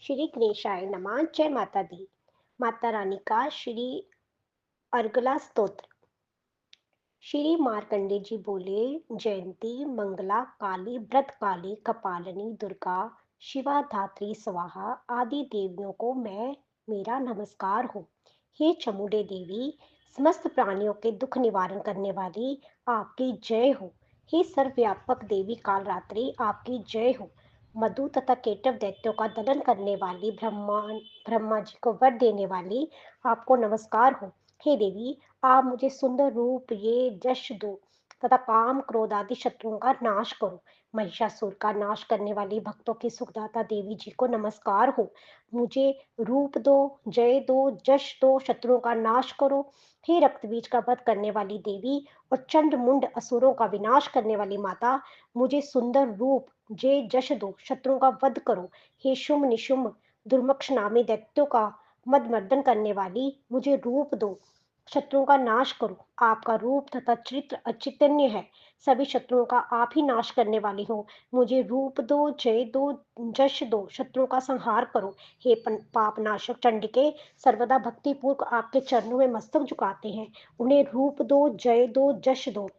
श्री गणेशाय नमः। जय माता दी। माता रानी का श्री अर्गला स्तोत्र। श्री मार्कंडे जी बोले, जयंती मंगला काली व्रत काली कपालिनी दुर्गा शिवा धात्री स्वाहा आदि देवियों को मेरा नमस्कार हो। हे चमुंडे देवी, समस्त प्राणियों के दुख निवारण करने वाली आपकी जय हो। हे सर्वव्यापक देवी कालरात्रि, आपकी जय हो। मधु तथा केटव दैत्यों का दलन करने वाली ब्रह्मा जी को वर देने वाली आपको नमस्कार हो। हे देवी, आप मुझे सुंदर रूप ये यश दो तथा काम क्रोध आदि शत्रुओं का नाश करो। महिषासुर का नाश करने वाली भक्तों की सुखदाता देवी जी को नमस्कार हो। मुझे रूप दो, जय दो, जश दो, शत्रुओं का नाश करो। हे रक्तबीज का वध करने वाली देवी और चंड मुंड असुरों का विनाश करने वाली माता, मुझे सुंदर रूप, जय जश दो, शत्रुओं का वध करो। हे शुंभ निशुंभ दुर्मक्ष नामी दैत्यों का मदमर्दन करने वाली, मुझे रूप दो, शत्रुओं का नाश करो। आपका रूप तथा चरित्र अचितन्य है, सभी शत्रुओं का आप ही नाश करने वाली हो। मुझे रूप दो, जय दो, जश दो, शत्रुओं का संहार करो। हे पाप नाशक चंडिके, सर्वदा भक्ति पूर्वक आपके चरणों में मस्तक झुकाते हैं, उन्हें रूप दो, जय दो, जश दो,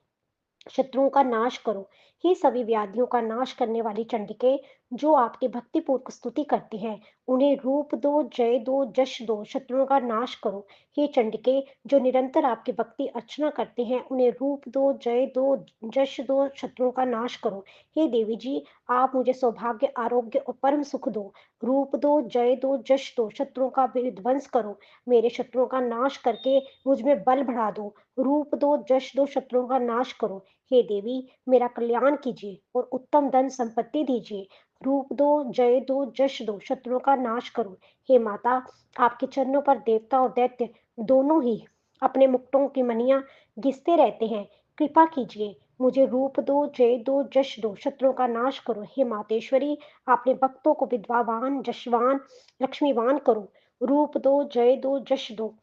शत्रुओं का नाश करो। हे सभी व्याधियों का नाश करने वाली चंडिके, जो आपकी भक्तिपूर्वक स्तुति करते हैं, उन्हें रूप दो, जय दो, जश दो, शत्रुओं का नाश करो। हे चंडिके, जो निरंतर आपकी भक्ति अर्चना करते हैं, उन्हें रूप दो, जय दो, जश दो, शत्रुओं का नाश करो। हे देवी जी, आप मुझे सौभाग्य, आरोग्य और परम सुख दो। रूप दो, जय दो, जश दो, शत्रुओं का विध्वंस करो। मेरे शत्रुओं का नाश करके मुझ में बल बढ़ा दो। रूप दो, जश दो, शत्रुओं का नाश करो। हे देवी, मेरा कल्याण कीजिए और उत्तम धन संपत्ति दीजिए। रूप दो, जय दो, जश दो, शत्रुओं का नाश करो। हे माता, आपके चरणों पर देवता और दैत्य दोनों ही अपने मुकुटों की मणियां घिसते रहते हैं। कृपा कीजिए, मुझे रूप दो, जय दो, जश दो, शत्रुओं का नाश करो। हे मातेश्वरी, अपने भक्तों को विद्वावान, जशवान, लक्ष्मीवान करो। रूप दो, जय दो, जश दो,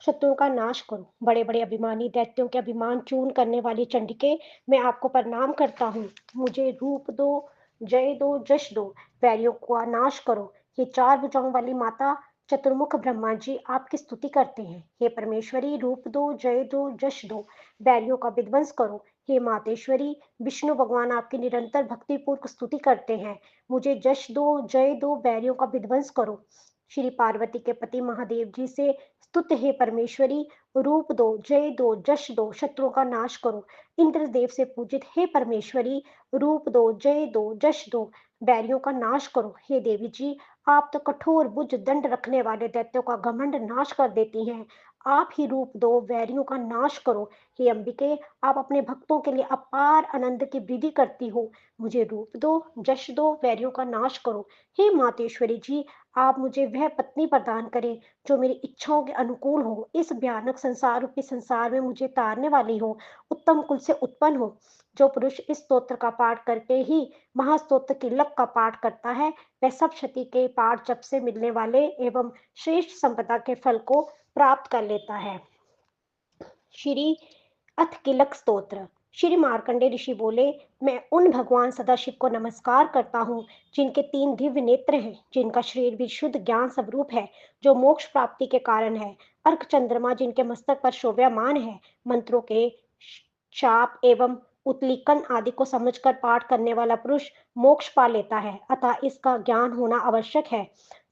शत्रुओं का नाश करो। बड़े बड़े अभिमानी दैत्यों के अभिमान चूर्ण करने वाली चंडिके, मैं आपको प्रणाम करता हूँ। मुझे रूप दो, जय दो, जश दो, वैरियों का नाश करो। ये चार भुजाओं वाली माता चतुर्मुख ब्रह्मा जी आपकी स्तुति करते हैं। हे परमेश्वरी, रूप दो, जय दो, जश दो, वैरियों का विध्वंस करो। हे मातेश्वरी, विष्णु भगवान आपकी निरंतर भक्तिपूर्वक स्तुति करते हैं। मुझे जश दो, जय दो, वैरियों का विध्वंस करो। श्री पार्वती के पति महादेव जी से स्तुत हे परमेश्वरी, रूप दो, जय दो, जश दो, शत्रुओं का नाश करो। इंद्रदेव से पूजित हे परमेश्वरी, रूप दो, जय दो, जश दो, बैरियों का नाश करो। हे देवी जी, आप तो कठोर बुझ दंड रखने वाले दैत्यों का घमंड नाश कर देती हैं। आप ही रूप दो, वैरियों का नाश करो। हे अंबिके, आप अपने भक्तों के लिए अपार आनंद की वृद्धि करती हो। मुझे रूप दो, जश दो, वैरियों का नाश करो। हे मातेश्वरी जी, आप मुझे वह पत्नी प्रदान करें जो मेरी इच्छाओं के अनुकूल हो, इस भयानक संसार रूपी संसार में मुझे तारने वाली हो, उत्तम कुल से उत्पन्न हो। जो पुरुष इस स्तोत्र का पाठ करके ही महास्तोत्र की लक का पाठ करता है, वह सब क्षति के पाठ जप से मिलने वाले एवं श्रेष्ठ संपदा के फल को प्राप्त कर लेता है। श्री अथ किलक स्तोत्र। श्री मार्कंडे ऋषि बोले, मैं उन भगवान सदाशिव को नमस्कार करता हूँ जिनके 3 दिव्य नेत्र हैं, जिनका शरीर भी शुद्ध ज्ञान स्वरूप है, जो मोक्ष प्राप्ति के कारण है। अर्क चंद्रमा जिनके मस्तक पर शोभायमान है, मंत्रों के चाप एवं उत्लीकन आदि को समझकर पाठ करने वाला पुरुष मोक्ष पा लेता है, अतः इसका ज्ञान होना आवश्यक है।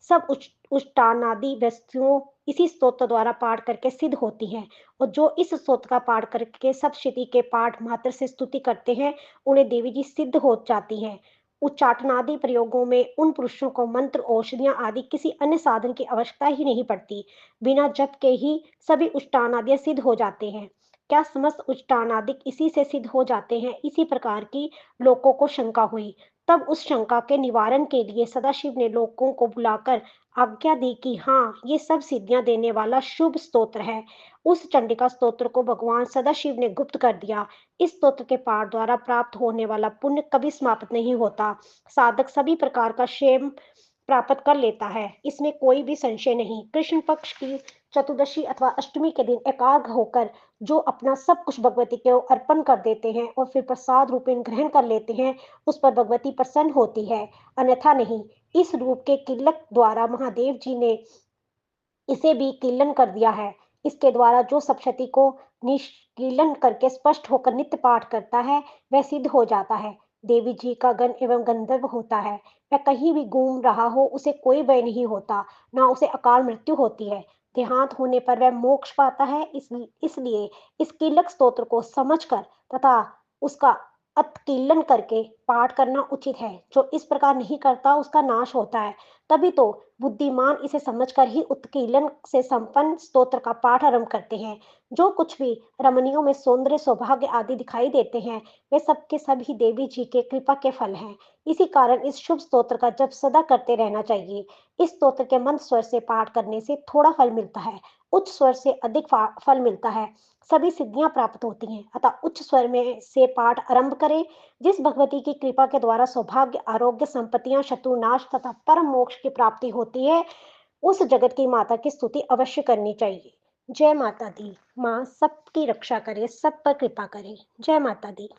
सब उष्टानादि वस्तुओं इसी स्तोत्र द्वारा पाठ करके सिद्ध होती हैं, और जो इस स्तोत्र का पाठ करके सब स्थिति के पाठ मात्र से स्तुति करते हैं, उन्हें देवी जी सिद्ध हो जाती हैं। उच्चाटनादि प्रयोगों में उन पुरुषों को मंत्र, औषधियां आदि किसी अन्य साधन की आवश्यकता ही नहीं पड़ती। बिना जप के ही सभी उष्टानादि सिद्ध हो जाते हैं। क्या समस्त उच्चानादिक इसी से सिद्ध हो जाते हैं? इसी प्रकार की लोगों को शंका हुई। तब उस शंका के निवारण के लिए सदाशिव ने लोगों को बुलाकर आज्ञा दी कि हाँ, ये सब सिद्धियां देने वाला शुभ स्तोत्र है। उस चंडिका स्तोत्र को भगवान सदाशिव ने गुप्त कर दिया। इस स्तोत्र के पाठ द्वारा प्राप्त होने वाला पुण्य कभी समाप्त नहीं होता। साधक सभी प्रकार का क्षेम प्राप्त कर लेता है, इसमें कोई भी संशय नहीं। कृष्ण पक्ष की चतुर्दशी अथवा अष्टमी के दिन एकाग्र होकर जो अपना सब कुछ भगवती को अर्पण कर देते हैं और फिर प्रसाद रूपेण ग्रहण कर लेते हैं, उस पर भगवती प्रसन्न होती है, अन्यथा नहीं। इस रूप के किल्लक द्वारा महादेव जी ने इसे भी कीलन कर दिया है। इसके द्वारा जो सप्तशती को निष्कीलन करके स्पष्ट होकर नित्य पाठ करता है, वह सिद्ध हो जाता है। देवी जी का गण एवं गंधर्व होता है। वह कहीं भी घूम रहा हो, उसे कोई भय नहीं होता, ना उसे अकाल मृत्यु होती है। देहांत होने पर वह मोक्ष पाता है। इसलिए इस कीलक स्तोत्र को समझकर तथा उसका उत्कीलन करके पाठ करना उचित है। जो इस प्रकार नहीं करता, उसका नाश होता है। तभी तो बुद्धिमान इसे समझकर ही उत्कीलन से संपन्न स्तोत्र का पाठ आरंभ करते हैं। जो कुछ भी रमणियों में सौंदर्य, सौभाग्य आदि दिखाई देते हैं, वे सब के सभी देवी जी के कृपा के फल हैं। इसी कारण इस शुभ स्तोत्र का जप सदा करते रहना चाहिए। इस स्तोत्र के मंद स्वर से पाठ करने से थोड़ा फल मिलता है, उच्च स्वर से अधिक फल मिलता है। सभी सिद्धियां प्राप्त होती हैं। अतः उच्च स्वर में से पाठ आरंभ करें। जिस भगवती की कृपा के द्वारा सौभाग्य, आरोग्य, संपत्तियां, शत्रुनाश तथा परम मोक्ष की प्राप्ति होती है, उस जगत की माता की स्तुति अवश्य करनी चाहिए। जय माता दी। माँ सबकी रक्षा करे, सब पर कृपा करे। जय माता दी।